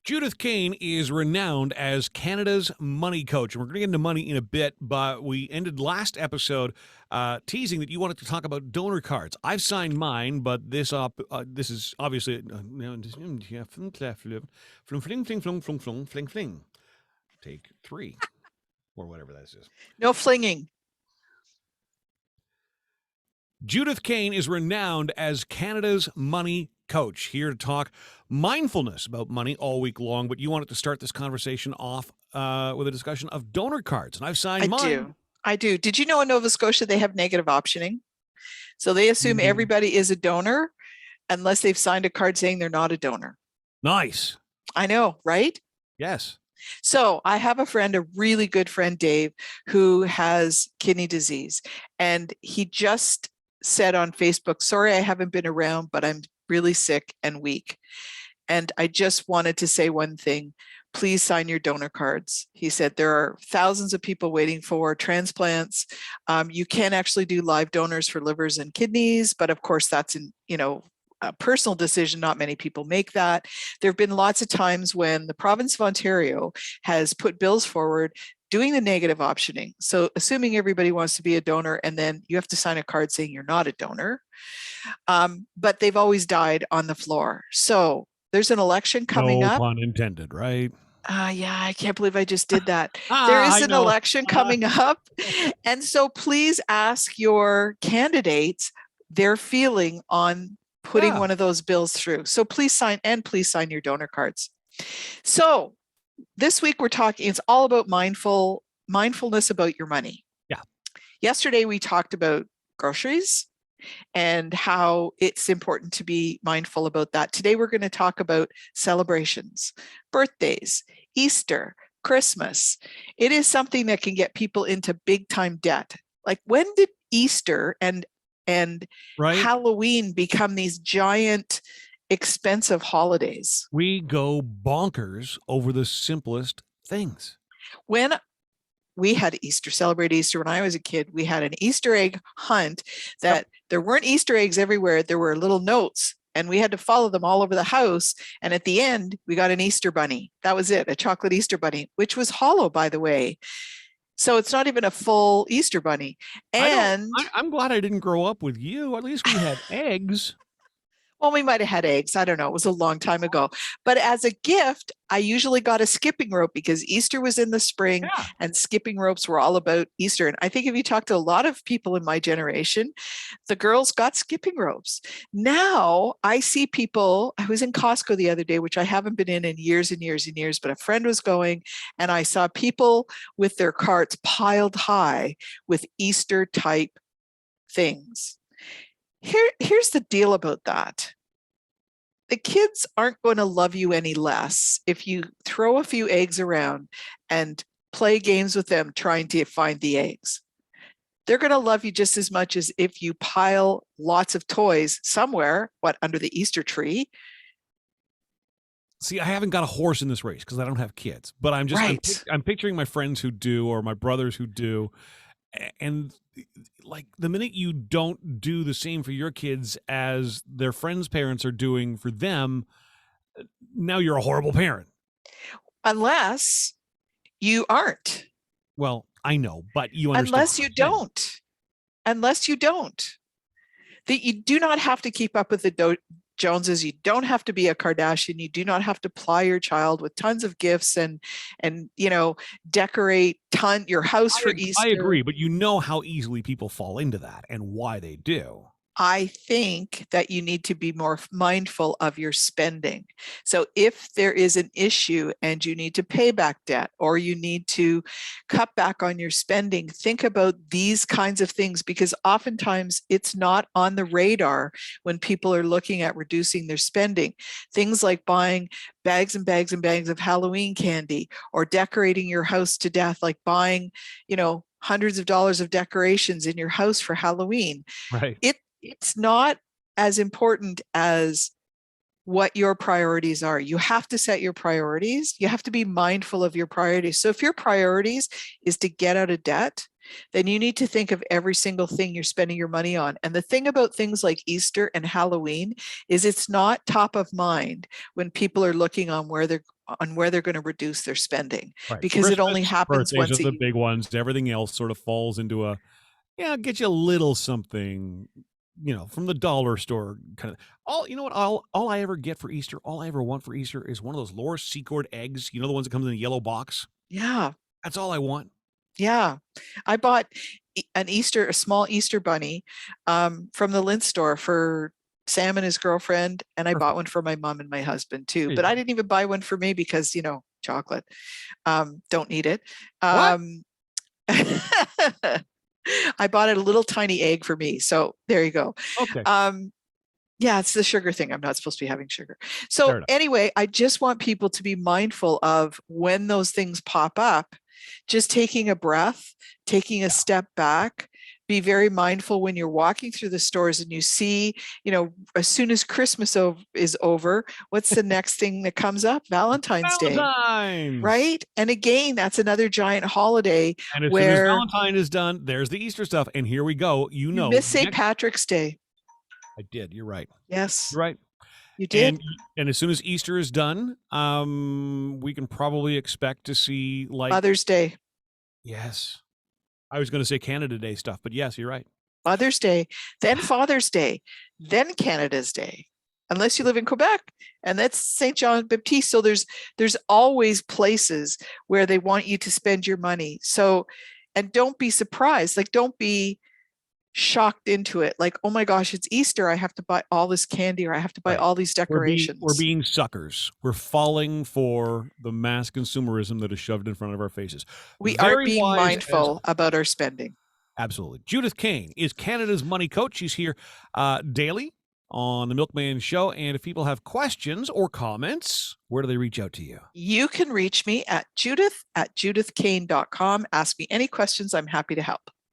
Judith Kane is renowned as Canada's money coach. And we're going to get into money in a bit, but we ended last episode teasing that you wanted to talk about donor cards. I've signed mine, but this is obviously take 3 or whatever that is. No flinging. Judith Kane is renowned as Canada's money coach, here to talk mindfulness about money all week long. But you wanted to start this conversation off with a discussion of donor cards, and I've signed mine. I do. Did you know in Nova Scotia they have negative optioning? So they assume everybody is a donor unless they've signed a card saying they're not a donor. Nice. I know, right? Yes. So I have a friend, a really good friend, Dave, who has kidney disease. And he just said on Facebook, sorry, I haven't been around, but I'm really sick and weak. And I just wanted to say one thing. Please sign your donor cards. He said there are thousands of people waiting for transplants. You can actually do live donors for livers and kidneys, but of course that's a personal decision. Not many people make that. There have been lots of times when the province of Ontario has put bills forward doing the negative optioning. So assuming everybody wants to be a donor, and then you have to sign a card saying you're not a donor. But they've always died on the floor. So there's an election coming up. No pun intended, right? Yeah, I can't believe I just did that. There is an election coming up. And so please ask your candidates their feeling on putting one of those bills through. So please sign your donor cards. So this week we're talking, it's all about mindfulness about your money. Yeah. Yesterday we talked about groceries and how it's important to be mindful about that. Today we're going to talk about celebrations, birthdays, Easter, Christmas. It is something that can get people into big time debt. Like, when did Easter and Halloween become these giant expensive holidays? We go bonkers over the simplest things. When we had celebrate Easter when I was a kid, we had an Easter egg hunt that there weren't Easter eggs everywhere. There were little notes and we had to follow them all over the house. And at the end, we got an Easter bunny. That was it, a chocolate Easter bunny, which was hollow, by the way. So it's not even a full Easter bunny. And I'm glad I didn't grow up with you. At least we had eggs. Well, we might have had eggs. I don't know. It was a long time ago. But as a gift, I usually got a skipping rope because Easter was in the spring and skipping ropes were all about Easter. And I think if you talk to a lot of people in my generation, the girls got skipping ropes. Now I see people, I was in Costco the other day, which I haven't been in years and years and years, but a friend was going and I saw people with their carts piled high with Easter type things. Here's the deal about that. The kids aren't going to love you any less if you throw a few eggs around and play games with them trying to find the eggs. They're going to love you just as much as if you pile lots of toys somewhere, under the Easter tree. See, I haven't got a horse in this race because I don't have kids, but I'm picturing my friends who do, or my brothers who do. And like, the minute you don't do the same for your kids as their friends' parents are doing for them, now you're a horrible parent. Unless you aren't. Well, I know, but you understand. Unless you don't. That you do not have to keep up with the Joneses. You don't have to be a Kardashian. You do not have to ply your child with tons of gifts and decorate your house for Easter. I agree, but you know how easily people fall into that and why they do. I think that you need to be more mindful of your spending. So if there is an issue and you need to pay back debt or you need to cut back on your spending, think about these kinds of things, because oftentimes it's not on the radar when people are looking at reducing their spending. Things like buying bags and bags and bags of Halloween candy or decorating your house to death, like buying, hundreds of dollars of decorations in your house for Halloween. Right. It's not as important as what your priorities are. You have to set your priorities. You have to be mindful of your priorities. So if your priorities is to get out of debt, then you need to think of every single thing you're spending your money on. And the thing about things like Easter and Halloween is it's not top of mind when people are looking on where on where they're going to reduce their spending, Right. because Christmas, it only happens birthdays once are a the year. big ones. Everything else sort of falls into a, get you a little something, from the dollar store kind of. All I ever get for Easter, all I ever want for Easter is one of those Laura Secord eggs. The ones that comes in a yellow box. Yeah. That's all I want. Yeah. I bought a small Easter bunny from the Lint store for Sam and his girlfriend. And I bought one for my mom and my husband too. But I didn't even buy one for me because, chocolate. Don't need it. What? I bought a little tiny egg for me. So there you go. Okay. Yeah, it's the sugar thing. I'm not supposed to be having sugar. So anyway, I just want people to be mindful of when those things pop up, just taking a breath, taking a step back. Be very mindful when you're walking through the stores and you see, as soon as Christmas is over, what's the next thing that comes up? Valentine's Day. Right? And again, that's another giant holiday. And as soon as Valentine is done, there's the Easter stuff. And here we go. You miss St. Patrick's Day. I did. You're right. Yes. You're right. You did. And as soon as Easter is done, we can probably expect to see Mother's Day. Yes. I was going to say Canada Day stuff, but yes, you're right. Mother's Day, then Father's Day, then Canada's Day, unless you live in Quebec, and that's St. John Baptiste. So there's always places where they want you to spend your money. So, and don't be surprised. Don't be shocked into it. Oh my gosh, it's Easter. I have to buy all this candy, or I have to buy all these decorations. We're being suckers. We're falling for the mass consumerism that is shoved in front of our faces. We are being mindful about our spending. Absolutely. Judith Kane is Canada's money coach. She's here daily on the Milkman Show. And if people have questions or comments, where do they reach out to you? You can reach me at judith@judithkane.com. Ask me any questions. I'm happy to help.